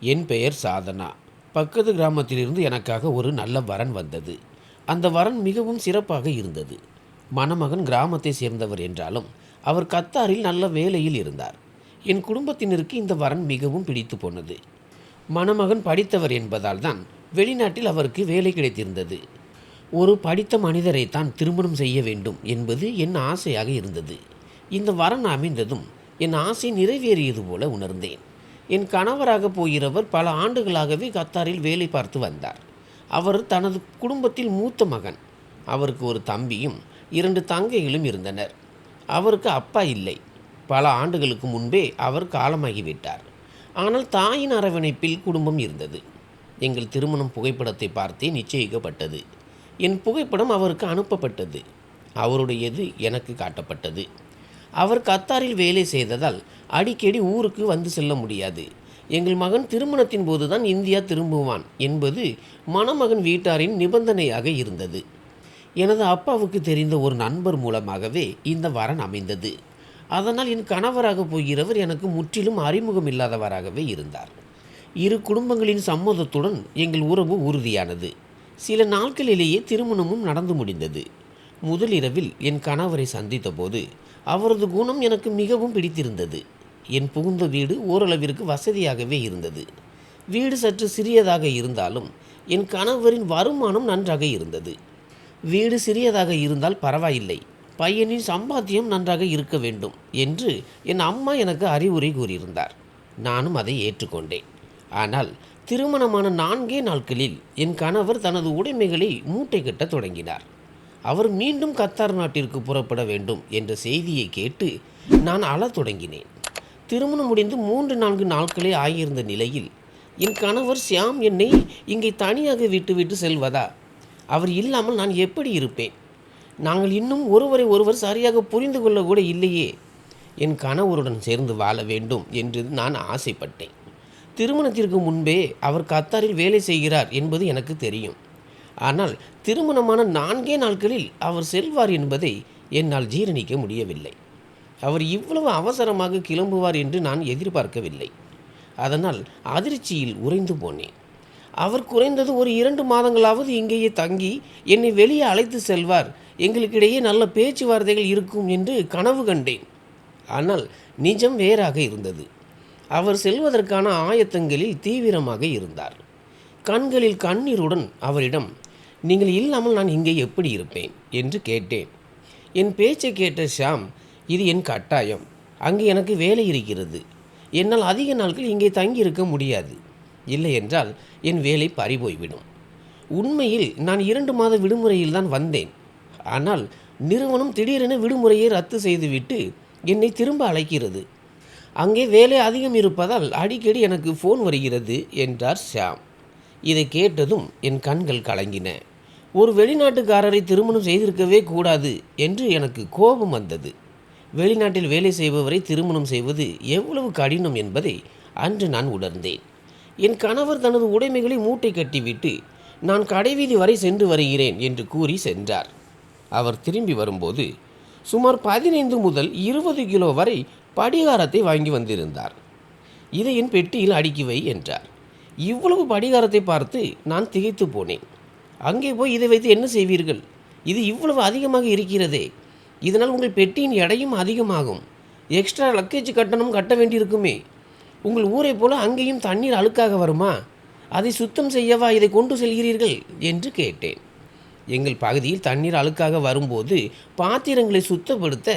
என் பெயர் சாதனா. பக்கத்து கிராமத்திலிருந்து எனக்காக ஒரு நல்ல வரன் வந்தது. அந்த வரன் மிகவும் சிறப்பாக இருந்தது. மணமகன் கிராமத்தை சேர்ந்தவர் என்றாலும் அவர் கத்தாரில் நல்ல வேலையில் இருந்தார். என் குடும்பத்தினருக்கு இந்த வரன் மிகவும் பிடித்து போனது. மணமகன் படித்தவர் என்பதால் தான் வெளிநாட்டில் அவருக்கு வேலை கிடைத்திருந்தது. ஒரு படித்த மனிதரைத்தான் திருமணம் செய்ய வேண்டும் என்பது என் ஆசையாக இருந்தது. இந்த வரன் அமைந்ததும் என் ஆசை நிறைவேறியது போல உணர்ந்தேன். என் கணவராக போகிறவர் பல ஆண்டுகளாகவே கத்தாரில் வேலை பார்த்து வந்தார். அவர் தனது குடும்பத்தில் மூத்த மகன். அவருக்கு ஒரு தம்பியும் 2 தங்கைகளும் இருந்தனர். அவருக்கு அப்பா இல்லை. பல ஆண்டுகளுக்கு முன்பே அவர் காலமாகிவிட்டார். ஆனால் தாயின் அரவணைப்பில் குடும்பம் இருந்தது. எங்கள் திருமணம் புகைப்படத்தை பார்த்தே நிச்சயிக்கப்பட்டது. என் புகைப்படம் அவருக்கு அனுப்பப்பட்டது. அவருடையது எனக்கு காட்டப்பட்டது. அவர் கத்தாரில் வேலை செய்ததால் அடிக்கடி ஊருக்கு வந்து செல்ல முடியாது. எங்கள் மகன் திருமணத்தின் போதுதான் இந்தியா திரும்புவான் என்பது மணமகன் வீட்டாரின் நிபந்தனையாக இருந்தது. எனது அப்பாவுக்கு தெரிந்த ஒரு நண்பர் மூலமாகவே இந்த வரன் அமைந்தது. அதனால் என் கணவராக போகிறவர் எனக்கு முற்றிலும் அறிமுகம் இல்லாதவராகவே இருந்தார். இரு குடும்பங்களின் சம்மதத்துடன் எங்கள் உறவு உறுதியானது. சில நாட்களிலேயே திருமணமும் நடந்து முடிந்தது. முதல் இரவில் என் கணவரை சந்தித்த போது அவரது குணம் எனக்கு மிகவும் பிடித்திருந்தது. என் புகுந்த வீடு ஓரளவிற்கு வசதியாகவே இருந்தது. வீடு சற்று சிறியதாக இருந்தாலும் என் கணவரின் வருமானம் நன்றாக இருந்தது. வீடு சிறியதாக இருந்தால் பரவாயில்லை, பையனின் சம்பாத்தியம் நன்றாக இருக்க வேண்டும் என்று என் அம்மா எனக்கு அறிவுரை கூறியிருந்தார். நானும் அதை ஏற்றுக்கொண்டேன். ஆனால் திருமணமான 4 நாட்களில் என் கணவர் தனது உடைமைகளை மூட்டை கட்ட தொடங்கினார். அவர் மீண்டும் கத்தார் நாட்டிற்கு புறப்பட வேண்டும் என்ற செய்தியை கேட்டு நான் அழத் தொடங்கினேன். திருமணம் முடிந்து 3-4 நாட்களே ஆகியிருந்த நிலையில் என் கணவர் ஷியாம் என்னை இங்கே தனியாக விட்டுவிட்டு செல்வதா? அவர் இல்லாமல் நான் எப்படி இருப்பேன்? நாங்கள் இன்னும் ஒருவரை ஒருவர் சரியாக புரிந்து கொள்ள கூட இல்லையே. என் கணவருடன் சேர்ந்து வாழ வேண்டும் என்று நான் ஆசைப்பட்டேன். திருமணத்திற்கு முன்பே அவர் கத்தாரில் வேலை செய்கிறார் என்பது எனக்கு தெரியும். ஆனால் திருமணமான 4 நாட்களில் அவர் செல்வார் என்பதை என்னால் ஜீரணிக்க முடியவில்லை. அவர் இவ்வளவு அவசரமாக கிளம்புவார் என்று நான் எதிர்பார்க்கவில்லை. அதனால் அதிர்ச்சியில் உறைந்து போனேன். அவர் குறைந்தது ஒரு 2 மாதங்களாவது இங்கேயே தங்கி என்னை வெளியே அழைத்து செல்வார், எங்களுக்கிடையே நல்ல பேச்சுவார்த்தைகள் இருக்கும் என்று கனவு கண்டேன். ஆனால் நிஜம் வேறாக இருந்தது. அவர் செல்வதற்கான ஆயத்தங்களில் தீவிரமாக இருந்தார். கண்களில் கண்ணீருடன் அவரிடம், நீங்கள் இல்லாமல் நான் இங்கே எப்படி இருப்பேன் என்று கேட்டேன். என் பேச்சை கேட்ட ஷியாம், இது என் கட்டாயம், அங்கே எனக்கு வேலை இருக்கிறது, என்னால் அதிக நாட்கள் இங்கே தங்கி இருக்க முடியாது, இல்லை என்றால் என் வேலை பறிபோய்விடும். உண்மையில் நான் 2 மாத விடுமுறையில் தான் வந்தேன். ஆனால் நிறுவனம் திடீரென விடுமுறையை ரத்து செய்துவிட்டு என்னை திரும்ப அழைக்கிறது. அங்கே வேலை அதிகம் இருப்பதால் அடிக்கடி எனக்கு ஃபோன் வருகிறது என்றார் ஷியாம். இதை கேட்டதும் என் கண்கள் கலங்கின. ஒரு வெளிநாட்டுக்காரரை திருமணம் செய்திருக்கவே கூடாது என்று எனக்கு கோபம் வந்தது. வெளிநாட்டில் வேலை செய்பவரை திருமணம் செய்வது எவ்வளவு கடினம் என்பதை அன்று நான் உணர்ந்தேன். என் கணவர் தனது உடைமைகளை மூட்டை கட்டிவிட்டு நான் கடைவீதி வரை சென்று வருகிறேன் என்று கூறி சென்றார். அவர் திரும்பி வரும்போது சுமார் 15 முதல் 20 கிலோ வரை படிகாரத்தை வாங்கி வந்திருந்தார். இதை என் பெட்டியில் அடுக்கி வை என்றார். இவ்வளவு படிகாரத்தை பார்த்து நான் திகைத்து போனேன். அங்கே போய் இதை வைத்து என்ன செய்வீர்கள்? இது இவ்வளவு அதிகமாக இருக்கிறதே, இதனால் உங்கள் பெட்டியின் எடையும் அதிகமாகும், எக்ஸ்ட்ரா லக்கேஜ் கட்டணம் கட்ட வேண்டியிருக்குமே. உங்கள் ஊரை போல அங்கேயும் தண்ணீர் அழுக்காக வருமா? அதை சுத்தம் செய்யவா இதை கொண்டு செல்கிறீர்கள் என்று கேட்டேன். எங்கள் பகுதியில் தண்ணீர் அழுக்காக வரும்போது பாத்திரங்களை சுத்தப்படுத்த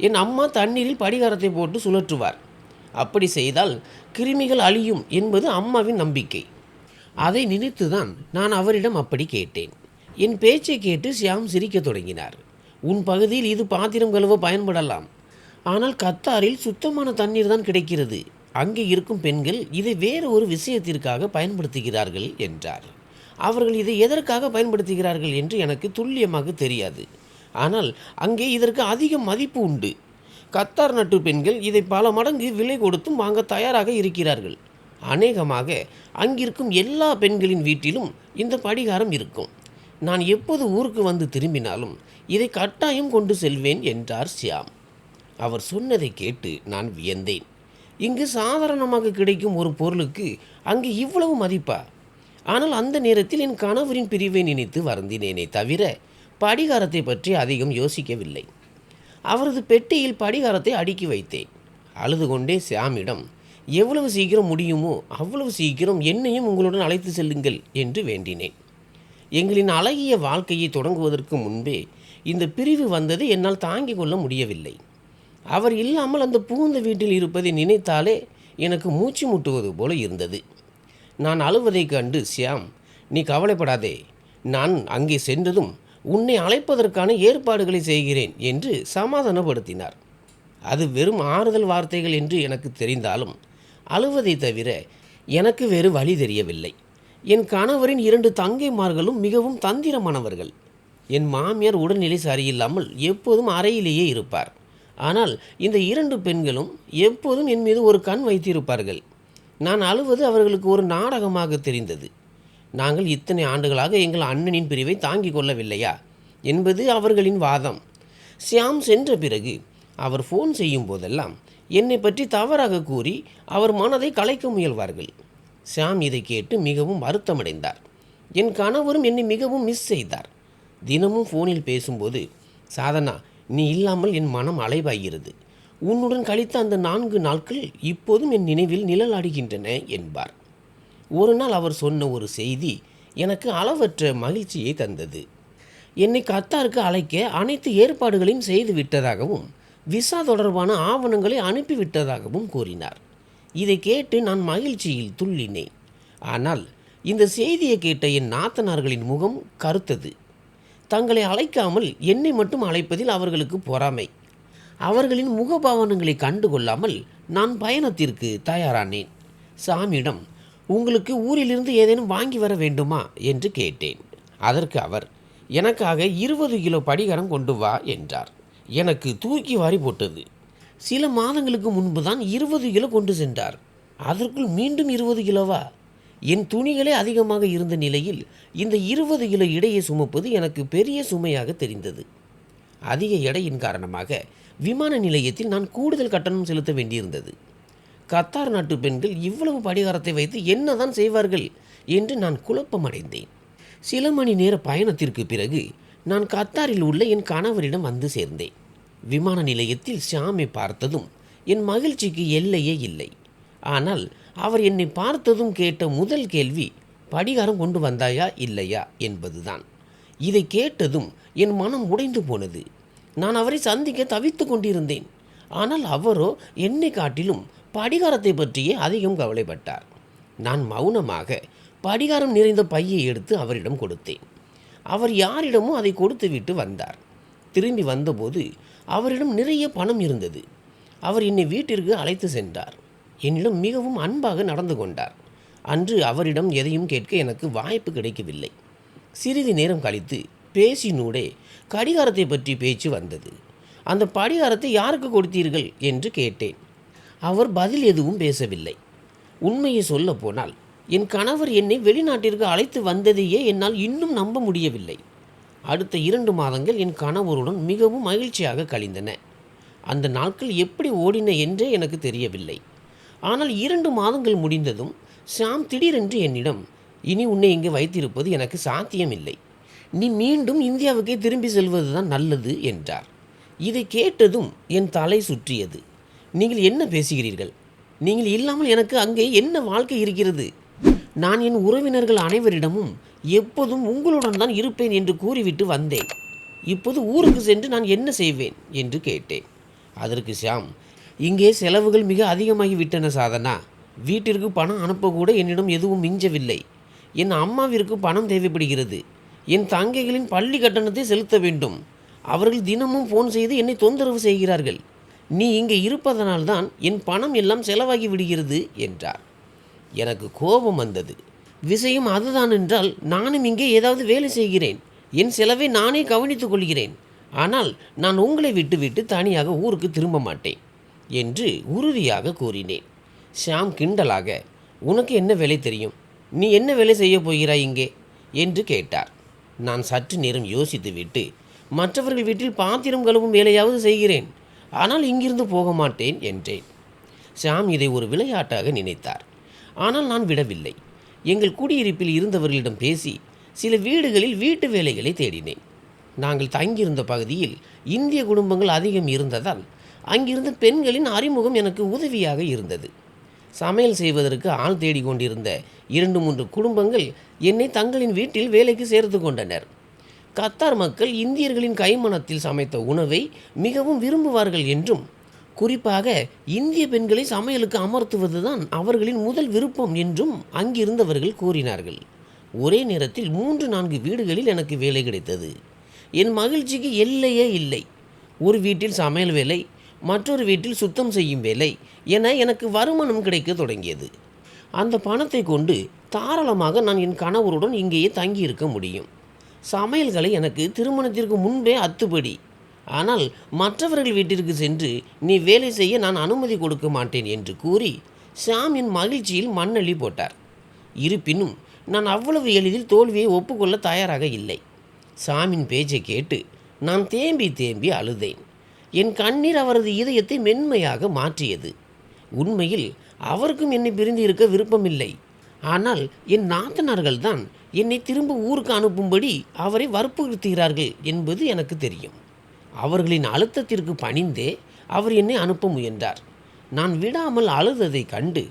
என் அம்மா தண்ணீரில் படிகாரத்தை போட்டு சுழற்றுவார். அப்படி செய்தால் கிருமிகள் அழியும் என்பது அம்மாவின் நம்பிக்கை. அதை நினைத்துதான் நான் அவரிடம் அப்படி கேட்டேன். என் பேச்சை கேட்டு ஷியாம் சிரிக்க தொடங்கினார். உன் பகுதியில் இது பாத்திரம் கழுவ பயன்படலாம், ஆனால் கத்தாரில் சுத்தமான தண்ணீர் தான் கிடைக்கிறது. அங்கே இருக்கும் பெண்கள் இதை வேறு ஒரு விஷயத்திற்காக பயன்படுத்துகிறார்கள் என்றார். அவர்கள் இதை எதற்காக பயன்படுத்துகிறார்கள் என்று எனக்கு துல்லியமாக தெரியாது. ஆனால் அங்கே இதற்கு அதிக மதிப்பு உண்டு. கத்தார் நாட்டு பெண்கள் இதை பல மடங்கு விலை கொடுத்தும் வாங்க தயாராக இருக்கிறார்கள். அநேகமாக அங்கிருக்கும் எல்லா பெண்களின் வீட்டிலும் இந்த படிகாரம் இருக்கும். நான் எப்போது ஊருக்கு வந்து திரும்பினாலும் இதை கட்டாயம் கொண்டு செல்வேன் என்றார் ஷியாம். அவர் சொன்னதை கேட்டு நான் வியந்தேன். இங்கு சாதாரணமாக கிடைக்கும் ஒரு பொருளுக்கு அங்கு இவ்வளவு மதிப்பா? ஆனால் அந்த நேரத்தில் என் கணவரின் பிரிவை நினைத்து வருந்தினேனே தவிர படிகாரத்தை பற்றி அதிகம் யோசிக்கவில்லை. அவரது பெட்டியில் படிகாரத்தை அடுக்கி வைத்தேன். அழுது கொண்டே ஷியாமிடம், எவ்வளவு சீக்கிரம் முடியுமோ அவ்வளவு சீக்கிரம் என்னையும் உங்களுடன் அழைத்து செல்லுங்கள் என்று வேண்டினேன். எங்களின் அழகிய வாழ்க்கையை தொடங்குவதற்கு முன்பே இந்த பிரிவு வந்தது என்னால் தாங்கிக் கொள்ள முடியவில்லை. அவர் இல்லாமல் அந்த புகுந்த வீட்டில் இருப்பதை நினைத்தாலே எனக்கு மூச்சு முட்டுவது போல இருந்தது. நான் அழுவதைக் கண்டு ஷியாம், நீ கவலைப்படாதே, நான் அங்கே சென்றதும் உன்னை அழைப்பதற்கான ஏற்பாடுகளை செய்கிறேன் என்று சமாதானப்படுத்தினார். அது வெறும் ஆறுதல் வார்த்தைகள் என்று எனக்கு தெரிந்தாலும் அழுவதை தவிர எனக்கு வேறு வழி தெரியவில்லை. என் கணவரின் 2 தங்கைமார்களும் மிகவும் தந்திரமானவர்கள். என் மாமியார் உடல்நிலை சரியில்லாமல் எப்போதும் அறையிலேயே இருப்பார். ஆனால் இந்த 2 பெண்களும் எப்போதும் என் மீது ஒரு கண் வைத்திருப்பார்கள். நான் அழுவது அவர்களுக்கு ஒரு நாடகமாக தெரிந்தது. நாங்கள் இத்தனை ஆண்டுகளாக எங்கள் அண்ணனின் பிரிவை தாங்கிக் கொள்ளவில்லையா என்பது அவர்களின் வாதம். ஷியாம் சென்ற பிறகு அவர் ஃபோன் செய்யும் போதெல்லாம் என்னை பற்றி தவறாக கூறி அவர் மனதை கலைக்க முயல்வார்கள். ஷியாம் இதை கேட்டு மிகவும் வருத்தமடைந்தார். என் கணவரும் என்னை மிகவும் மிஸ் செய்தார். தினமும் ஃபோனில் பேசும்போது, சாதனா, நீ இல்லாமல் என் மனம் அலைபாய்கிறது. உன்னுடன் கழித்த அந்த 4 நாட்கள் இப்போதும் என் நினைவில் நிழலாடுகின்றன என்பார். ஒரு நாள் அவர் சொன்ன ஒரு செய்தி எனக்கு அளவற்ற மகிழ்ச்சியை தந்தது. என்னை கத்தாருக்கு அழைக்க அனைத்து ஏற்பாடுகளையும் செய்து விட்டதாகவும் விசா தொடர்பான ஆவணங்களை அனுப்பிவிட்டதாகவும் கூறினார். இதை கேட்டு நான் மகிழ்ச்சியில் துள்ளினேன். ஆனால் இந்த செய்தியை கேட்ட என் நாத்தனார்களின் முகம் கருத்தது. தங்களை அழைக்காமல் என்னை மட்டும் அழைப்பதில் அவர்களுக்கு பொறாமை. அவர்களின் முகபாவனங்களை கண்டுகொள்ளாமல் நான் பயணத்திற்கு தயாரானேன். சாமியிடம், உங்களுக்கு ஊரிலிருந்து ஏதேனும் வாங்கி வர வேண்டுமா என்று கேட்டேன். அதற்கு அவர், எனக்காக 20 கிலோ படிகாரம் கொண்டு வா என்றார். எனக்கு தூக்கி வாரி போட்டது. சில மாதங்களுக்கு முன்பு தான் 20 கிலோ கொண்டு சென்றார். அதற்குள் மீண்டும் 20 கிலோவா? என் துணிகளே அதிகமாக இருந்த நிலையில் இந்த 20 கிலோ எடையை சுமப்பது எனக்கு பெரிய சுமையாக தெரிந்தது. அதிக எடையின் காரணமாக விமான நிலையத்தில் நான் கூடுதல் கட்டணம் செலுத்த வேண்டியிருந்தது. கத்தார் நாட்டு பெண்கள் இவ்வளவு படிகாரத்தை வைத்து என்னதான் செய்வார்கள் என்று நான் குழப்பமடைந்தேன். சில மணி நேர பயணத்திற்கு பிறகு நான் கத்தாரில் உள்ள என் கணவரிடம் வந்து சேர்ந்தேன். விமான நிலையத்தில் ஷியாமை பார்த்ததும் என் மகிழ்ச்சிக்கு எல்லையே இல்லை. ஆனால் அவர் என்னை பார்த்ததும் கேட்ட முதல் கேள்வி, படிகாரம் கொண்டு வந்தாயா இல்லையா என்பதுதான். இதை கேட்டதும் என் மனம் உடைந்து போனது. நான் அவரை சந்திக்க தவித்து கொண்டிருந்தேன். ஆனால் அவரோ என்னை காட்டிலும் படிகாரத்தை பற்றியே அதிகம் கவலைப்பட்டார். நான் மௌனமாக படிகாரம் நிறைந்த பையை எடுத்து அவரிடம் கொடுத்தேன். அவர் யாரிடமோ அதை கொடுத்துவிட்டு வந்தார். திரும்பி வந்தபோது அவரிடம் நிறைய பணம் இருந்தது. அவர் என்னை வீட்டிற்கு அழைத்து சென்றார். என்னிடம் மிகவும் அன்பாக நடந்து கொண்டார். அன்று அவரிடம் எதையும் கேட்க எனக்கு வாய்ப்பு கிடைக்கவில்லை. சிறிது நேரம் கழித்து பேசினூடே கடிகாரத்தை பற்றி பேச்சு வந்தது. அந்த படிகாரத்தை யாருக்கு கொடுத்தீர்கள் என்று கேட்டேன். அவர் பதில் எதுவும் பேசவில்லை. உண்மையை சொல்ல போனால் என் கணவர் என்னை வெளிநாட்டிற்கு அழைத்து வந்ததையே என்னால் இன்னும் நம்ப முடியவில்லை. அடுத்த 2 மாதங்கள் என் கணவருடன் மிகவும் மகிழ்ச்சியாக கழிந்தன. அந்த நாட்கள் எப்படி ஓடின என்றே எனக்கு தெரியவில்லை. ஆனால் 2 மாதங்கள் முடிந்ததும் ஷியாம் திடீரென்று என்னிடம், இனி உன்னை இங்கே வைத்திருப்பது எனக்கு சாத்தியமில்லை. நீ மீண்டும் இந்தியாவுக்கே திரும்பி செல்வதுதான் நல்லது என்றார். இதை கேட்டதும் என் தலை சுற்றியது. நீங்கள் என்ன பேசுகிறீர்கள்? நீங்கள் இல்லாமல் எனக்கு அங்கே என்ன வாழ்க்கை இருக்கிறது? நான் என் உறவினர்கள் அனைவரிடமும் எப்போதும் உங்களுடன் தான் இருப்பேன் என்று கூறிவிட்டு வந்தேன். இப்போது ஊருக்கு சென்று நான் என்ன செய்வேன் என்று கேட்டேன். அதற்கு ஷியாம், இங்கே செலவுகள் மிக அதிகமாகிவிட்டன சாதனா. வீட்டிற்கு பணம் அனுப்பக்கூட என்னிடம் எதுவும் மிஞ்சவில்லை. என் அம்மாவிற்கு பணம் தேவைப்படுகிறது. என் தங்கைகளின் பள்ளி கட்டணத்தை செலுத்த வேண்டும். அவர்கள் தினமும் ஃபோன் செய்து என்னை தொந்தரவு செய்கிறார்கள். நீ இங்கே இருப்பதனால்தான் என் பணம் எல்லாம் செலவாகி விடுகிறது என்றார். எனக்கு கோபம் வந்தது. விஷயம் அதுதான் என்றால் நானும் இங்கே ஏதாவது வேலை செய்கிறேன். என் செலவை நானே கவனித்துக் கொள்கிறேன். ஆனால் நான் உங்களை விட்டுவிட்டு தனியாக ஊருக்கு திரும்ப மாட்டேன் என்று உறுதியாக கூறினேன். ஷியாம் கிண்டலாக, உனக்கு என்ன வேலை தெரியும்? நீ என்ன வேலை செய்ய போகிறாய் இங்கே என்று கேட்டார். நான் சற்று நேரம் யோசித்துவிட்டு, மற்றவர்கள் வீட்டில் பாத்திரம் கழுவும் வேலையாவது செய்கிறேன். ஆனால் இங்கிருந்து போக மாட்டேன் என்றேன். ஷாம் இதை ஒரு விளையாட்டாக நினைத்தார். ஆனால் நான் விடவில்லை. எங்கள் குடியிருப்பில் இருந்தவர்களிடம் பேசி சில வீடுகளில் வீட்டு வேலைகளை தேடினேன். நாங்கள் தங்கியிருந்த பகுதியில் இந்திய குடும்பங்கள் அதிகம் இருந்ததால் அங்கிருந்த பெண்களின் அறிமுகம் எனக்கு உதவியாக இருந்தது. சமையல் செய்வதற்கு ஆள் தேடிக்கொண்டிருந்த 2-3 குடும்பங்கள் என்னை தங்களின் வீட்டில் வேலைக்கு சேர்த்து கொண்டனர். கத்தார் மக்கள் இந்தியர்களின் கைமணத்தில் சமைத்த உணவை மிகவும் விரும்புவார்கள் என்றும், குறிப்பாக இந்திய பெண்களை சமையலுக்கு அமர்த்துவதுதான் அவர்களின் முதல் விருப்பம் என்றும் அங்கிருந்தவர்கள் கூறினார்கள். ஒரே நேரத்தில் 3-4 வீடுகளில் எனக்கு வேலை கிடைத்தது. என் மகிழ்ச்சிக்கு எல்லையே இல்லை. ஒரு வீட்டில் சமையல் வேலை, மற்றொரு வீட்டில் சுத்தம் செய்யும் வேலை என எனக்கு வருமானம் கிடைக்க தொடங்கியது. அந்த பணத்தை கொண்டு தாராளமாக நான் என் கணவருடன் இங்கேயே தங்கியிருக்க முடியும். சமையல்களை எனக்கு திருமணத்திற்கு முன்பே அத்துப்படி. ஆனால் மற்றவர்கள் வீட்டிற்கு சென்று நீ வேலை செய்ய நான் அனுமதி கொடுக்க மாட்டேன் என்று கூறி ஷாம் என் மகிழ்ச்சியில் மண்ணள்ளி போட்டார். இருப்பினும் நான் அவ்வளவு எளிதில் தோல்வியை ஒப்புக்கொள்ள தயாராக இல்லை. ஷாமின் பேச்சை கேட்டு நான் தேம்பி தேம்பி அழுதேன். என் கண்ணீர் அவரது இதயத்தை மென்மையாக மாற்றியது. உண்மையில் அவருக்கும் என்னை பிரிந்து இருக்க விருப்பமில்லை. ஆனால் என் நாத்தனார்கள் தான் என்னை திரும்ப ஊருக்கு அனுப்பும்படி அவரை வற்புறுத்துகிறார்கள் என்பது எனக்கு தெரியும். அவர்களின் அழுத்தத்திற்கு பணிந்தே அவர் என்னை அனுப்ப முயன்றார். நான் விடாமல் அழுததை கண்டு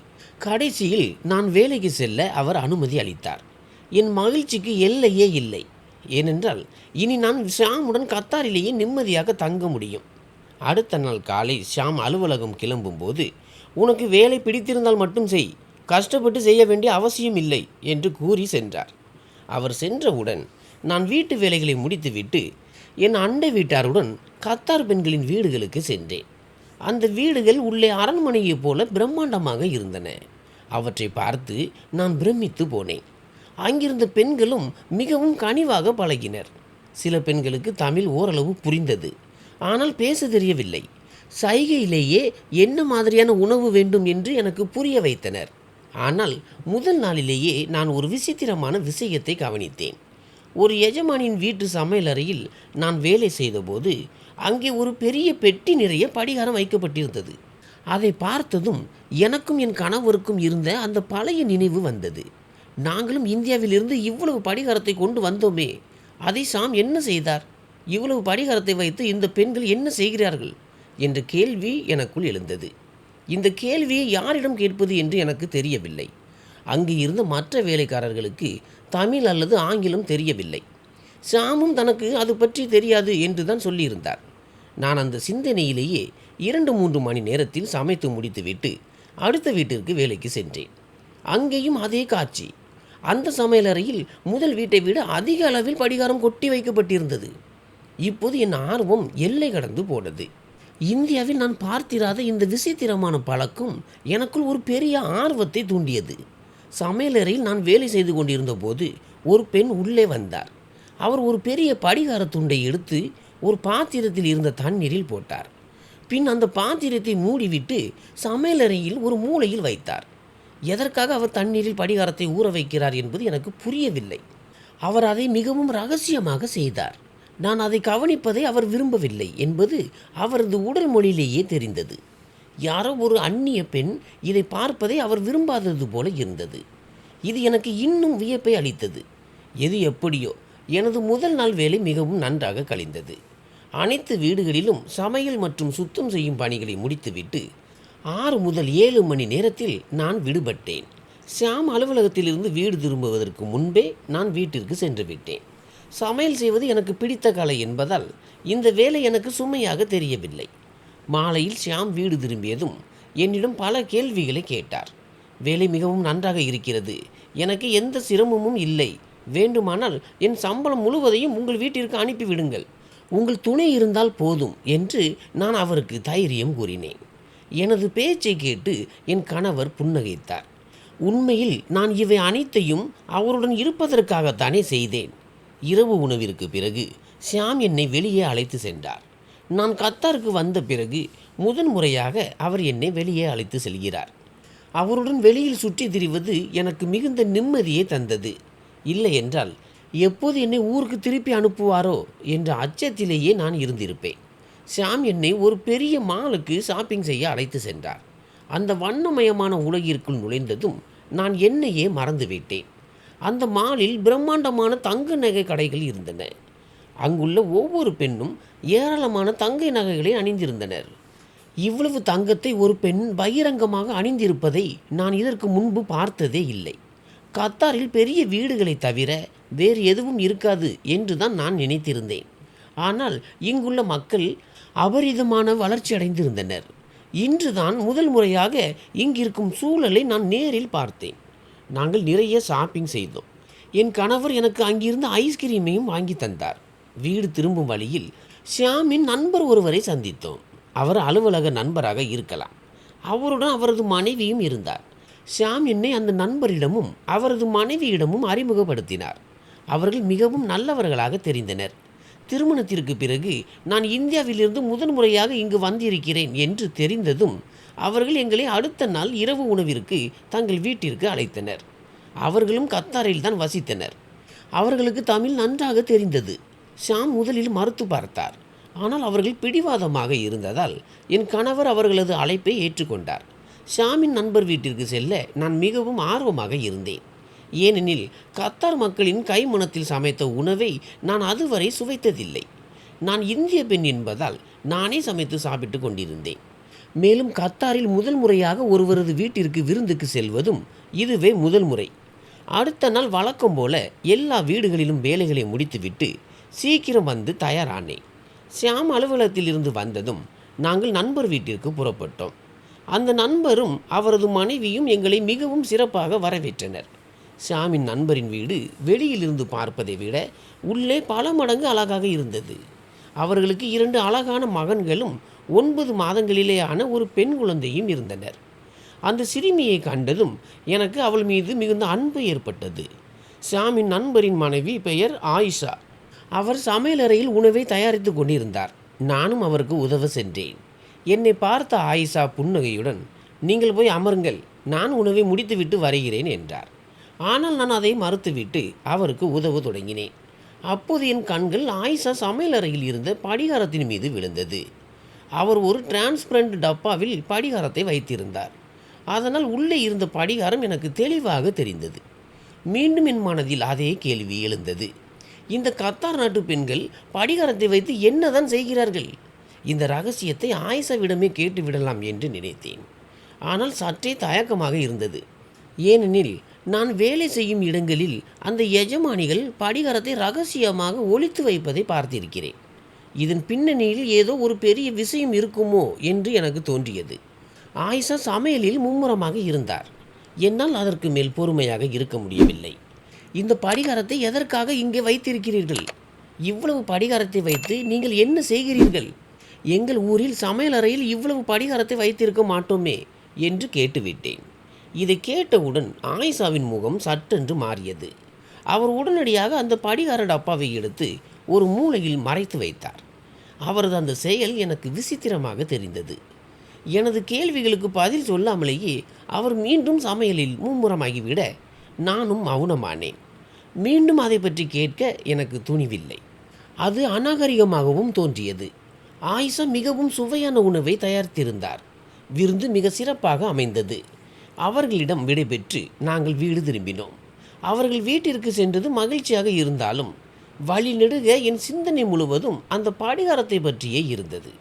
கடைசியில் நான் வேலைக்கு செல்ல அவர் அனுமதி அளித்தார். என் மகிழ்ச்சிக்கு எல்லையே இல்லை. ஏனென்றால் இனி நான் ஷாமுடன் கத்தாரிலேயே நிம்மதியாக தங்க முடியும். அடுத்த நாள் காலை ஷாம் அலுவலகம் கிளம்பும்போது, உனக்கு வேலை பிடித்திருந்தால் மட்டும் செய், கஷ்டப்பட்டு செய்ய வேண்டிய அவசியம் இல்லை என்று கூறி சென்றார். அவர் சென்றவுடன் நான் வீட்டு வேலைகளை முடித்துவிட்டு என் அண்டை வீட்டாருடன் கத்தார் பெண்களின் வீடுகளுக்கு சென்றேன். அந்த வீடுகள் உள்ளே அரண்மனையைப் போல பிரம்மாண்டமாக இருந்தன. அவற்றை பார்த்து நான் பிரமித்து போனேன். அங்கிருந்த பெண்களும் மிகவும் கனிவாக பழகினர். சில பெண்களுக்கு தமிழ் ஓரளவு புரிந்தது, ஆனால் பேச தெரியவில்லை. சைகையிலேயே என்ன மாதிரியான உணவு வேண்டும் என்று எனக்கு புரிய வைத்தனர். ஆனால் முதல் நாளிலேயே நான் ஒரு விசித்திரமான விஷயத்தை கவனித்தேன். ஒரு எஜமானின் வீட்டு சமையலறையில் நான் வேலை செய்தபோது அங்கே ஒரு பெரிய பெட்டி நிறைய படிகாரம் வைக்கப்பட்டிருந்தது. அதை பார்த்ததும் எனக்கும் என் கணவருக்கும் இருந்த அந்த பழைய நினைவு வந்தது. நாங்களும் இந்தியாவிலிருந்து இவ்வளவு படிகாரத்தை கொண்டு வந்தோமே, அதை ஷாம் என்ன செய்தார்? இவ்வளவு படிகாரத்தை வைத்து இந்த பெண்கள் என்ன செய்கிறார்கள் என்ற கேள்வி எனக்குள் எழுந்தது. இந்த கேள்வியை யாரிடம் கேட்பது என்று எனக்கு தெரியவில்லை. அங்கு இருந்த மற்ற வேலைக்காரர்களுக்கு தமிழ் அல்லது ஆங்கிலம் தெரியவில்லை. ஷாமும் தனக்கு அது பற்றி தெரியாது என்று தான் சொல்லியிருந்தார். நான் அந்த சிந்தனையிலேயே 2-3 மணி நேரத்தில் சமைத்து முடித்துவிட்டு அடுத்த வீட்டிற்கு வேலைக்கு சென்றேன். அங்கேயும் அதே காட்சி. அந்த சமையலறையில் முதல் வீட்டை விட அதிக அளவில் படிகாரம் கொட்டி வைக்கப்பட்டிருந்தது. இப்போது என் ஆர்வம் எல்லை கடந்து போனது. இந்தியாவில் நான் பார்த்திராத இந்த விசித்திரமான பழக்கம் எனக்குள் ஒரு பெரிய ஆர்வத்தை தூண்டியது. சமையலறையில் நான் வேலை செய்து கொண்டிருந்த போது ஒரு பெண் உள்ளே வந்தார். அவர் ஒரு பெரிய படிகார துண்டை எடுத்து ஒரு பாத்திரத்தில் இருந்த தண்ணீரில் போட்டார். பின் அந்த பாத்திரத்தை மூடிவிட்டு சமையலறையில் ஒரு மூலையில் வைத்தார். எதற்காக அவர் தண்ணீரில் படிகாரத்தை ஊற வைக்கிறார் என்பது எனக்கு புரியவில்லை. அவர் அதை மிகவும் ரகசியமாக செய்தார். நான் அதை கவனிப்பதை அவர் விரும்பவில்லை என்பது அவரது உடல் மொழியிலேயே தெரிந்தது. யாரோ ஒரு அந்நிய பெண் இதை பார்ப்பதை அவர் விரும்பாதது போல இருந்தது. இது எனக்கு இன்னும் வியப்பை அளித்தது. எது எப்படியோ எனது முதல் நாள் வேலை மிகவும் நன்றாக கழிந்தது. அனைத்து வீடுகளிலும் சமையல் மற்றும் சுத்தம் செய்யும் பணிகளை முடித்துவிட்டு 6 முதல் 7 மணி நேரத்தில் நான் விடுபட்டேன். ஷாம் அலுவலகத்திலிருந்து வீடு திரும்புவதற்கு முன்பே நான் வீட்டிற்கு சென்று விட்டேன். சமையல் செய்வது எனக்கு பிடித்த கலை என்பதால் இந்த வேலை எனக்கு சுமையாக தெரியவில்லை. மாலையில் ஷாம் வீடு திரும்பியதும் என்னிடம் பல கேள்விகளை கேட்டார். வேலை மிகவும் நன்றாக இருக்கிறது, எனக்கு எந்த சிரமமும் இல்லை, வேண்டுமானால் என் சம்பளம் முழுவதையும் உங்கள் வீட்டிற்கு அனுப்பிவிடுங்கள், உங்கள் துணை இருந்தால் போதும் என்று நான் அவருக்கு தைரியம் கூறினேன். எனது பேச்சை கேட்டு என் கணவர் புன்னகைத்தார். உண்மையில் நான் இவை அனைத்தையும் அவருடன் இருப்பதற்காகத்தானே செய்தேன். இரவு உணவிற்கு பிறகு ஷாம் என்னை வெளியே அழைத்து சென்றார். நான் கத்தாருக்கு வந்த பிறகு முதன்முறையாக அவர் என்னை வெளியே அழைத்து செல்கிறார். அவருடன் வெளியில் சுற்றி திரிவது எனக்கு மிகுந்த நிம்மதியை தந்தது. இல்லை என்றால் எப்போது என்னை ஊருக்கு திருப்பி அனுப்புவாரோ என்ற அச்சத்திலேயே நான் இருந்திருப்பேன். ஷாம் என்னை ஒரு பெரிய மாலுக்கு ஷாப்பிங் செய்ய அழைத்து சென்றார். அந்த வண்ணமயமான உலகிற்குள் நுழைந்ததும் நான் என்னையே மறந்துவிட்டேன். அந்த மாலில் பிரம்மாண்டமான தங்க நகை கடைகள் இருந்தன. அங்குள்ள ஒவ்வொரு பெண்ணும் ஏராளமான தங்க நகைகளை அணிந்திருந்தனர். இவ்வளவு தங்கத்தை ஒரு பெண் பகிரங்கமாக அணிந்திருப்பதை நான் இதற்கு முன்பு பார்த்ததே இல்லை. கத்தாரில் பெரிய வீடுகளை தவிர வேறு எதுவும் இருக்காது என்றுதான் நான் நினைத்திருந்தேன். ஆனால் இங்குள்ள மக்கள் அபரிதமான வளர்ச்சி அடைந்திருந்தனர். இன்றுதான் முதல் முறையாக இங்கிருக்கும் சூழலை நான் நேரில் பார்த்தேன். நாங்கள் நிறைய ஷாப்பிங் செய்தோம். என் கணவர் எனக்கு அங்கிருந்து ஐஸ்கிரீமையும் வாங்கி தந்தார். வீடு திரும்பும் வழியில் ஷியாமின் நண்பர் ஒருவரை சந்தித்தோம். அவர் அலுவலக நண்பராக இருக்கலாம். அவருடன் அவரது மனைவியும் இருந்தார். ஷியாம் என்னை அந்த நண்பரிடமும் அவரது மனைவியிடமும் அறிமுகப்படுத்தினார். அவர்கள் மிகவும் நல்லவர்களாக தெரிந்தனர். திருமணத்திற்கு பிறகு நான் இந்தியாவிலிருந்து முதன்முறையாக இங்கு வந்திருக்கிறேன் என்று தெரிந்ததும் அவர்கள் எங்களை அடுத்த நாள் இரவு உணவிற்கு தங்கள் வீட்டிற்கு அழைத்தனர். அவர்களும் கத்தாரில் தான் வசித்தனர். அவர்களுக்கு தமிழ் நன்றாக தெரிந்தது. ஷியாம் முதலில் மறுத்து பார்த்தார். ஆனால் அவர்கள் பிடிவாதமாக இருந்ததால் என் கணவர் அவர்களது அழைப்பை ஏற்றுக்கொண்டார். ஷியாமின் நண்பர் வீட்டிற்கு செல்ல நான் மிகவும் ஆர்வமாக இருந்தேன். ஏனெனில் கத்தார் மக்களின் கைமணத்தில் சமைத்த உணவை நான் அதுவரை சுவைத்ததில்லை. நான் இந்திய பெண் என்பதால் நானே சமைத்து சாப்பிட்டு கொண்டிருந்தேன். மேலும் கத்தாரில் முதல் முறையாக ஒருவரது வீட்டிற்கு விருந்துக்கு செல்வதும் இதுவே முதல் முறை. அடுத்த நாள் வழக்கம் போல எல்லா வீடுகளிலும் வேலைகளை முடித்துவிட்டு சீக்கிரம் வந்து தயாரானேன். ஷியாம் அலுவலகத்தில் இருந்து வந்ததும் நாங்கள் நண்பர் வீட்டிற்கு புறப்பட்டோம். அந்த நண்பரும் அவரது மனைவியும் எங்களை மிகவும் சிறப்பாக வரவேற்றனர். ஷியாமின் நண்பரின் வீடு வெளியிலிருந்து பார்ப்பதை விட உள்ளே பல மடங்கு அழகாக இருந்தது. அவர்களுக்கு 2 அழகான மகன்களும் 9 மாதங்களிலேயான ஒரு பெண் குழந்தையும் இருந்தனர். அந்த சிறுமியை கண்டதும் எனக்கு அவள் மீது மிகுந்த அன்பு ஏற்பட்டது. ஷியாமின் நண்பரின் மனைவி பெயர் ஆயிஷா. அவர் சமையலறையில் உணவை தயாரித்து கொண்டிருந்தார். நானும் அவருக்கு உதவ சென்றேன். என்னை பார்த்த ஆயிஷா புன்னகையுடன், நீங்கள் போய் அமருங்கள், நான் உணவை முடித்துவிட்டு வருகிறேன் என்றார். ஆனால் நான் அதை மறுத்துவிட்டு அவருக்கு உதவ தொடங்கினேன். அப்போது என் கண்கள் ஆயிஷா சமையலறையில் இருந்த படிகாரத்தின் மீது விழுந்தது. அவர் ஒரு டிரான்ஸ்பரண்ட் டப்பாவில் படிகாரத்தை வைத்திருந்தார். அதனால் உள்ளே இருந்த படிகாரம் எனக்கு தெளிவாக தெரிந்தது. மீண்டும் என் மனதில் அதே கேள்வி எழுந்தது. இந்த கத்தார் நாட்டு பெண்கள் படிகாரத்தை வைத்து என்னதான் செய்கிறார்கள்? இந்த ரகசியத்தை ஆயிஷாவிடமே கேட்டுவிடலாம் என்று நினைத்தேன். ஆனால் சற்றே தயக்கமாக இருந்தது. ஏனெனில் நான் வேலை செய்யும் இடங்களில் அந்த எஜமானிகள் படிகாரத்தை ரகசியமாக ஒளித்து வைப்பதை பார்த்திருக்கிறேன். இதன் பின்னணியில் ஏதோ ஒரு பெரிய விஷயம் இருக்குமோ என்று எனக்கு தோன்றியது. ஆயிஷா சமையலில் மும்முரமாக இருந்தார். என்னால் அதற்கு மேல் பொறுமையாக இருக்க முடியவில்லை. இந்த படிகாரத்தை எதற்காக இங்கே வைத்திருக்கிறீர்கள்? இவ்வளவு படிகாரத்தை வைத்து நீங்கள் என்ன செய்கிறீர்கள்? எங்கள் ஊரில் சமையலறையில் இவ்வளவு படிகாரத்தை வைத்திருக்க மாட்டோமே என்று கேட்டுவிட்டேன். இதை கேட்டவுடன் ஆயிஷாவின் முகம் சட்டென்று மாறியது. அவர் உடனடியாக அந்த படிகார டப்பாவை எடுத்து ஒரு மூலையில் மறைத்து வைத்தார். அவரது அந்த செயல் எனக்கு விசித்திரமாக தெரிந்தது. எனது கேள்விகளுக்கு பதில் சொல்லாமலேயே அவர் மீண்டும் சமையலில் மும்முரமாகிவிட நானும் மௌனமானேன். மீண்டும் அதை பற்றி கேட்க எனக்கு துணிவில்லை. அது அநாகரிகமாகவும் தோன்றியது. ஆயிஷா மிகவும் சுவையான உணவை தயாரித்திருந்தார். விருந்து மிக சிறப்பாக அமைந்தது. அவர்களிடம் விடைபெற்று நாங்கள் வீடு திரும்பினோம். அவர்கள் வீட்டிற்கு சென்றது மகிழ்ச்சியாக இருந்தாலும் வழி நெடுக என் சிந்தனை முழுவதும் அந்த படிகாரத்தை பற்றியே இருந்தது.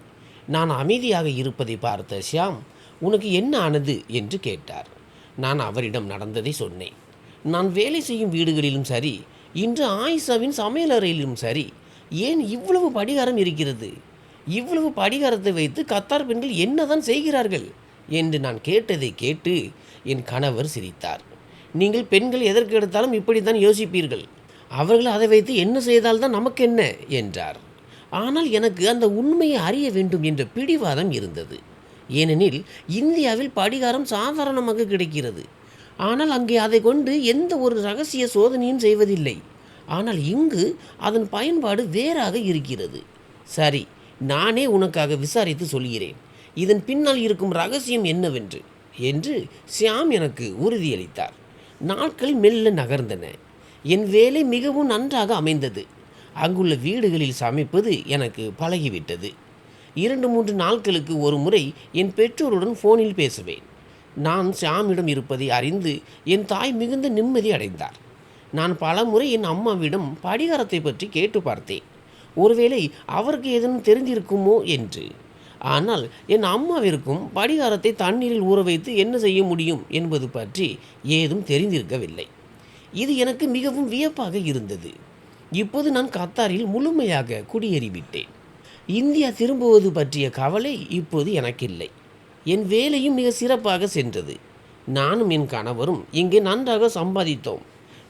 நான் அமைதியாக இருப்பதை பார்த்த ஷியாம், உனக்கு என்ன ஆனது என்று கேட்டார். நான் அவரிடம் நடந்ததை சொன்னேன். நான் வேலை செய்யும் வீடுகளிலும் சரி, இன்று ஆயிஷாவின் சமையலறையிலும் சரி, ஏன் இவ்வளவு படிகாரம் இருக்கிறது? இவ்வளவு படிகாரத்தை வைத்து கத்தார் பெண்கள் என்னதான் செய்கிறார்கள் என்று நான் கேட்டதை கேட்டு என் கணவர் சிரித்தார். நீங்கள் பெண்கள் எதற்கு எடுத்தாலும் இப்படித்தான் யோசிப்பீர்கள். அவர்கள் அதை வைத்து என்ன செய்தால்தான் நமக்கு என்ன என்றார். ஆனால் எனக்கு அந்த உண்மையை அறிய வேண்டும் என்ற பிடிவாதம் இருந்தது. ஏனெனில் இந்தியாவில் படிகாரம் சாதாரணமாக கிடைக்கிறது. ஆனால் அங்கே அதை கொண்டு எந்த ஒரு ரகசிய சோதனையும் செய்வதில்லை. ஆனால் இங்கு அதன் பயன்பாடு வேறாக இருக்கிறது. சரி, நானே உனக்காக விசாரித்து சொல்கிறேன். இதன் பின்னால் இருக்கும் ரகசியம் என்னவென்று என்று ஷியாம் எனக்கு உறுதியளித்தார். நாட்கள் மெல்ல நகர்ந்தன. என் வேலை மிகவும் நன்றாக அமைந்தது. அங்குள்ள வீடுகளில் சமைப்பது எனக்கு பழகிவிட்டது. 2-3 நாட்களுக்கு ஒரு முறை என் பெற்றோருடன் ஃபோனில் பேசுவேன். நான் ஷியாமிடம் இருப்பதை அறிந்து என் தாய் மிகுந்த நிம்மதி அடைந்தார். நான் பலமுறை என் அம்மாவிடம் படிகாரத்தை பற்றி கேட்டு பார்த்தேன், ஒருவேளை அவருக்கு ஏதேனும் தெரிந்திருக்குமோ என்று. ஆனால் என் அம்மாவிற்கும் படிகாரத்தை தண்ணீரில் ஊற வைத்து என்ன செய்ய முடியும் என்பது பற்றி ஏதும் தெரிந்திருக்கவில்லை. இது எனக்கு மிகவும் வியப்பாக இருந்தது. இப்போது நான் கத்தாரில் முழுமையாக குடியேறிவிட்டேன். இந்தியா திரும்புவது பற்றிய கவலை இப்போது எனக்கில்லை. என் வேலையும் மிக சிறப்பாக சென்றது. நானும் என் கணவரும் இங்கே நன்றாக சம்பாதித்தோம்.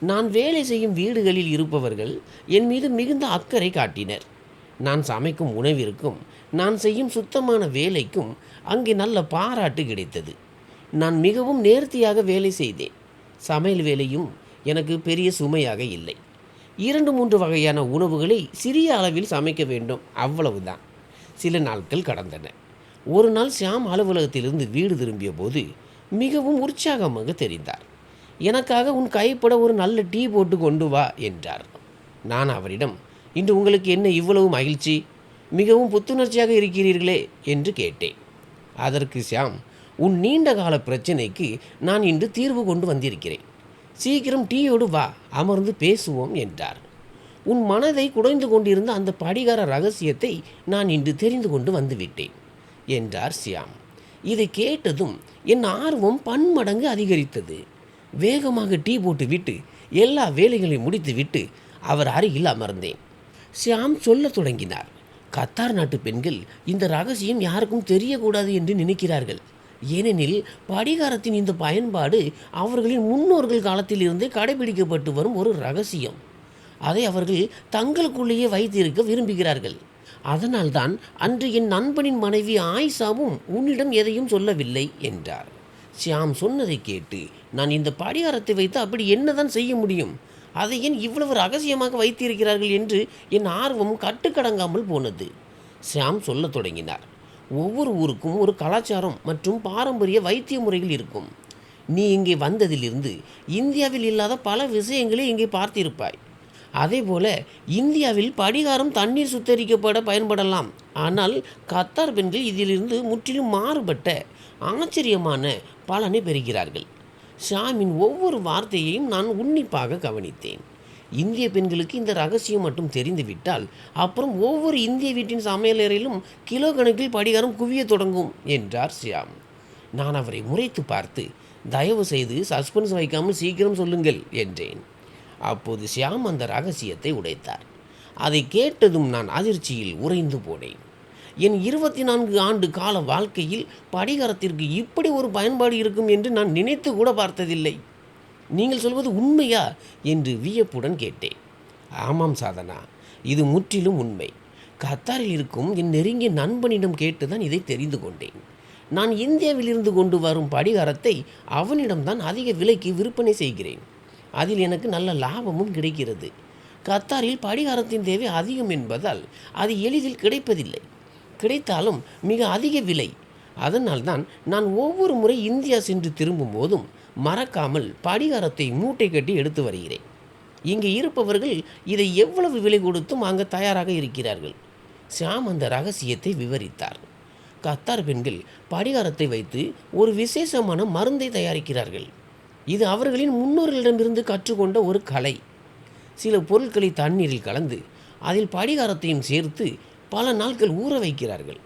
நான் வேலை செய்யும் வீடுகளில் இருப்பவர்கள் என் மீது மிகுந்த அக்கறை காட்டினர். நான் சமைக்கும் உணவிற்கும் நான் செய்யும் சுத்தமான வேலைக்கும் அங்கே நல்ல பாராட்டு கிடைத்தது. நான் மிகவும் நேர்த்தியாக வேலை செய்தேன். சமையல் வேலையும் எனக்கு பெரிய சுமையாக இல்லை. 2-3 வகையான உணவுகளை சிறிய அளவில் சமைக்க வேண்டும், அவ்வளவுதான். சில நாட்கள் கடந்தன. ஒரு நாள் ஷியாம் அலுவலகத்திலிருந்து வீடு திரும்பிய போது மிகவும் உற்சாகமாக தெரிந்தார். எனக்காக உன் கைப்பட ஒரு நல்ல டீ போட்டு கொண்டு வா என்றார். நான் அவரிடம், இன்று உங்களுக்கு என்ன இவ்வளவு மகிழ்ச்சி? மிகவும் புத்துணர்ச்சியாக இருக்கிறீர்களே என்று கேட்டேன். அதற்கு ஷியாம், உன் நீண்ட கால பிரச்சனைக்கு நான் இன்று தீர்வு கொண்டு வந்திருக்கிறேன். சீக்கிரம் டீயோடு வா, அமர்ந்து பேசுவோம் என்றார். உன் மனதை குடைந்து கொண்டிருந்த அந்த படிகார ரகசியத்தை நான் இன்று தெரிந்து கொண்டு வந்துவிட்டேன் என்றார் ஷியாம். இதை கேட்டதும் என் ஆர்வம் பன்மடங்கு அதிகரித்தது. வேகமாக டீ போட்டு விட்டு எல்லா வேலைகளையும் முடித்துவிட்டு அவர் அருகில் அமர்ந்தேன். ஷியாம் சொல்ல தொடங்கினார். கத்தார் நாட்டு பெண்கள் இந்த ரகசியம் யாருக்கும் தெரியக்கூடாது என்று நினைக்கிறார்கள். ஏனெனில் படிகாரத்தின் இந்த பயன்பாடு அவர்களின் முன்னோர்கள் காலத்திலிருந்தே கடைபிடிக்கப்பட்டு வரும் ஒரு ரகசியம். அதை அவர்கள் தங்களுக்குள்ளேயே வைத்திருக்க விரும்புகிறார்கள். அதனால்தான் அன்று என் நண்பனின் மனைவி ஆயிஷாவும் உன்னிடம் எதையும் சொல்லவில்லை என்றார். ஷியாம் சொன்னதை கேட்டு, நான் இந்த படிகாரத்தை வைத்து அப்படி என்னதான் செய்ய முடியும்? அதை ஏன் இவ்வளவு ரகசியமாக வைத்திருக்கிறார்கள் என்று என் ஆர்வம் கட்டுக்கடங்காமல் போனது. ஷியாம் சொல்ல தொடங்கினார். ஒவ்வொரு ஊருக்கும் ஒரு கலாச்சாரம் மற்றும் பாரம்பரிய வைத்திய முறைகள் இருக்கும். நீ இங்கே வந்ததிலிருந்து இந்தியாவில் இல்லாத பல விஷயங்களை இங்கே பார்த்திருப்பாய். அதேபோல இந்தியாவில் படிகாரம் தண்ணீர் சுத்தரிக்கப்பட பயன்படலாம். ஆனால் கத்தார் பெண்கள் இதிலிருந்து முற்றிலும் மாறுபட்ட ஆச்சரியமான பலனை பெறுகிறார்கள். ஷியாமின் ஒவ்வொரு வார்த்தையையும் நான் உன்னிப்பாக கவனித்தேன். இந்திய பெண்களுக்கு இந்த ரகசியம் மட்டும் தெரிந்துவிட்டால் அப்புறம் ஒவ்வொரு இந்திய வீட்டின் சமையலறையிலும் கிலோ கணக்கில் படிகாரம் குவிய தொடங்கும் என்றார் ஷியாம். நான் அவரை முறைத்து பார்த்து, தயவு செய்து சஸ்பென்ஸ் வைக்காமல் சீக்கிரம் சொல்லுங்கள் என்றேன். அப்போது ஷியாம் அந்த ரகசியத்தை உடைத்தார். அதை கேட்டதும் நான் அதிர்ச்சியில் உறைந்து போனேன். என் 24 ஆண்டு கால வாழ்க்கையில் படிகாரத்திற்கு இப்படி ஒரு பயன்பாடு இருக்கும் என்று நான் நினைத்து கூட பார்த்ததில்லை. நீங்கள் சொல்வது உண்மையா என்று வியப்புடன் கேட்டேன். ஆமாம் சாதனா, இது முற்றிலும் உண்மை. கத்தாரில் இருக்கும் என் நெருங்கிய நண்பனிடம் கேட்டுதான் இதை தெரிந்து கொண்டேன். நான் இந்தியாவில் இருந்து கொண்டு வரும் படிகாரத்தை அவனிடம்தான் அதிக விலைக்கு விற்பனை செய்கிறேன். அதில் எனக்கு நல்ல லாபமும் கிடைக்கிறது. கத்தாரில் படிகாரத்தின் தேவை அதிகம் என்பதால் அது எளிதில் கிடைப்பதில்லை. கிடைத்தாலும் மிக அதிக விலை. அதனால்தான் நான் ஒவ்வொரு முறை இந்தியா சென்று திரும்பும் போதும் மறக்காமல் படிகாரத்தை மூட்டை கட்டி எடுத்து வருகிறேன். இங்கே இருப்பவர்கள் இதை எவ்வளவு விலை கொடுத்தும் வாங்க தயாராக இருக்கிறார்கள். ஷியாம் அந்த ரகசியத்தை விவரித்தார். கத்தார் பெண்கள் படிகாரத்தை வைத்து ஒரு விசேஷமான மருந்தை தயாரிக்கிறார்கள். இது அவர்களின் முன்னோர்களிடமிருந்து கற்றுக்கொண்ட ஒரு கலை. சில பொருட்களை தண்ணீரில் கலந்து அதில் படிகாரத்தையும் சேர்த்து பல நாட்கள் ஊற வைக்கிறார்கள்.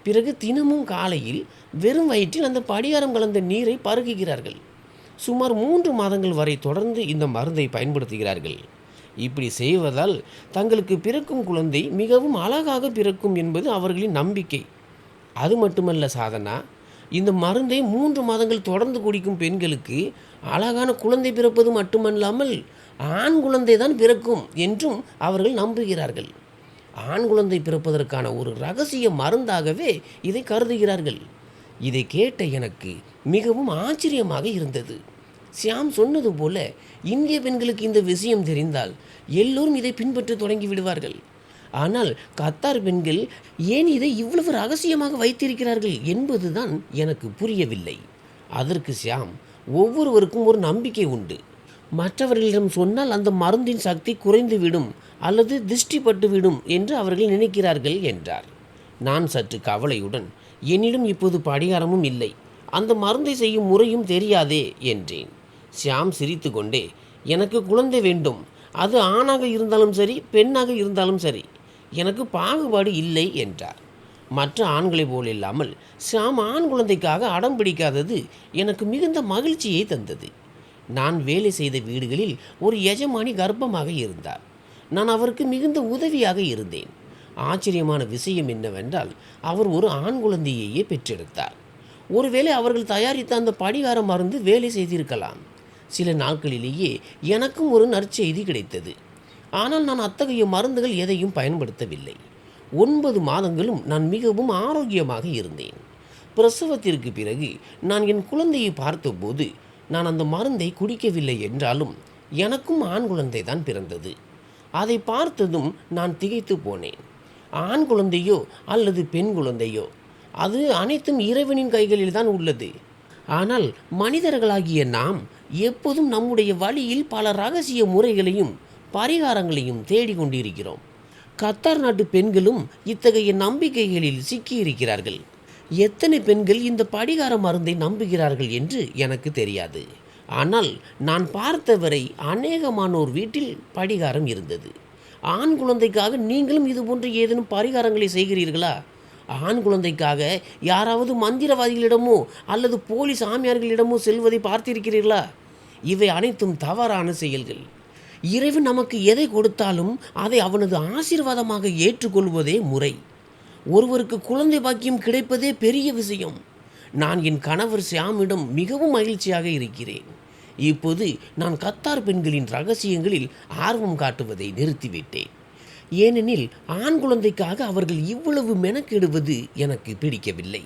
பிறகு தினமும் காலையில் வெறும் வயிற்றில் அந்த படிகாரம் கலந்த நீரை பருகுகிறார்கள். சுமார் 3 மாதங்கள் வரை தொடர்ந்து இந்த மருந்தை பயன்படுத்துகிறார்கள். இப்படி செய்வதால் தங்களுக்கு பிறக்கும் குழந்தை மிகவும் அழகாக பிறக்கும் என்பது அவர்களின் நம்பிக்கை. அது மட்டுமல்ல சாதனா, இந்த மருந்தை 3 மாதங்கள் தொடர்ந்து குடிக்கும் பெண்களுக்கு அழகான குழந்தை பிறப்பது மட்டுமல்லாமல் ஆண் குழந்தை தான் பிறக்கும் என்றும் அவர்கள் நம்புகிறார்கள். ஆண் குழந்தை பிறப்பதற்கான ஒரு ரகசிய மருந்தாகவே இதை கருதுகிறார்கள். இதை கேட்ட எனக்கு மிகவும் ஆச்சரியமாக இருந்தது. ஷியாம் சொன்னது போல இந்திய பெண்களுக்கு இந்த விஷயம் தெரிந்தால் எல்லோரும் இதை பின்பற்ற தொடங்கி விடுவார்கள். ஆனால் கத்தார் பெண்கள் ஏன் இதை இவ்வளவு ரகசியமாக வைத்திருக்கிறார்கள் என்பதுதான் எனக்கு புரியவில்லை. அதற்கு ஷியாம், ஒவ்வொருவருக்கும் ஒரு நம்பிக்கை உண்டு. மற்றவர்களிடம் சொன்னால் அந்த மருந்தின் சக்தி குறைந்துவிடும் அல்லது திருஷ்டிப்பட்டுவிடும் என்று அவர்கள் நினைக்கிறார்கள் என்றார். நான் சற்று கவலையுடன், என்னிடம் இப்போது படிகாரமும் இல்லை, அந்த மருந்தை செய்யும் முறையும் தெரியாதே என்றேன். ஷியாம் சிரித்து கொண்டே, எனக்கு குழந்தை வேண்டும். அது ஆணாக இருந்தாலும் சரி, பெண்ணாக இருந்தாலும் சரி, எனக்கு பாகுபாடு இல்லை என்றார். மற்ற ஆண்களைப் போல் இல்லாமல் ஷியாம் ஆண் குழந்தைக்காக அடம் பிடிக்காதது எனக்கு மிகுந்த மகிழ்ச்சியை தந்தது. நான் வேலை செய்த வீடுகளில் ஒரு எஜமானி கர்ப்பமாக இருந்தார். நான் அவருக்கு மிகுந்த உதவியாக இருந்தேன். ஆச்சரியமான விஷயம் என்னவென்றால், அவர் ஒரு ஆண் குழந்தையையே பெற்றெடுத்தார். ஒருவேளை அவர்கள் தயாரித்த அந்த படிகார மருந்து வேலை செய்திருக்கலாம். சில நாட்களிலேயே எனக்கும் ஒரு நற்செய்தி கிடைத்தது. ஆனால் நான் அத்தகைய மருந்துகள் எதையும் பயன்படுத்தவில்லை. 9 மாதங்களும் நான் மிகவும் ஆரோக்கியமாக இருந்தேன். பிரசவத்திற்கு பிறகு நான் என் குழந்தையை பார்த்தபோது நான் அந்த மருந்தை குடிக்கவில்லை என்றாலும் எனக்கும் ஆண் குழந்தை தான் பிறந்தது. அதை பார்த்ததும் நான் திகைத்து போனேன். ஆண் குழந்தையோ அல்லது பெண் குழந்தையோ, அது அனைத்தும் இறைவனின் கைகளில் தான் உள்ளது. ஆனால் மனிதர்களாகிய நாம் எப்போதும் நம்முடைய வழியில் பல ரகசிய முறைகளையும் பரிகாரங்களையும் தேடிக்கொண்டிருக்கிறோம். கத்தார் நாட்டு பெண்களும் இத்தகைய நம்பிக்கைகளில் சிக்கியிருக்கிறார்கள். எத்தனை பெண்கள் இந்த படிகார மருந்தை நம்புகிறார்கள் என்று எனக்கு தெரியாது. ஆனால் நான் பார்த்தவரை அநேகமானோர் வீட்டில் படிகாரம் இருந்தது. ஆண் குழந்தைக்காக நீங்களும் இதுபோன்ற ஏதேனும் பரிகாரங்களை செய்கிறீர்களா? ஆண் குழந்தைக்காக யாராவது மந்திரவாதிகளிடமோ அல்லது போலி சாமியார்களிடமோ செல்வதை பார்த்திருக்கிறீர்களா? இவை அனைத்தும் தவறான செயல்கள். இறைவன் நமக்கு எதை கொடுத்தாலும் அதை அவனது ஆசீர்வாதமாக ஏற்றுக்கொள்வதே முறை. ஒருவருக்கு குழந்தை பாக்கியம் கிடைப்பதே பெரிய விஷயம். நான் என் கணவர் ஷியாமிடம் மிகவும் மகிழ்ச்சியாக இருக்கிறேன். இப்போது நான் கத்தார் பெண்களின் ரகசியங்களில் ஆர்வம் காட்டுவதை நிறுத்திவிட்டேன். ஏனெனில் ஆண் குழந்தைக்காக அவர்கள் இவ்வளவு மெனக்கெடுவது எனக்கு பிடிக்கவில்லை.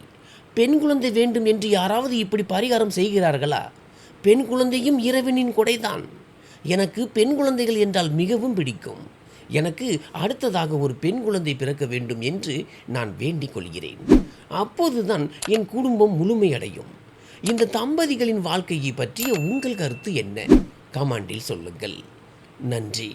பெண் குழந்தை வேண்டும் என்று யாராவது இப்படி பரிகாரம் செய்கிறார்களா? பெண் குழந்தையும் இறைவனின் கொடைதான். எனக்கு பெண் குழந்தைகள் என்றால் மிகவும் பிடிக்கும். எனக்கு அடுத்ததாக ஒரு பெண் குழந்தை பிறக்க வேண்டும் என்று நான் வேண்டிக் கொள்கிறேன். அப்போதுதான் என் குடும்பம் முழுமையடையும். இந்த தம்பதிகளின் வாழ்க்கையை பற்றிய உங்கள் கருத்து என்ன? கமெண்டில் சொல்லுங்கள். நன்றி.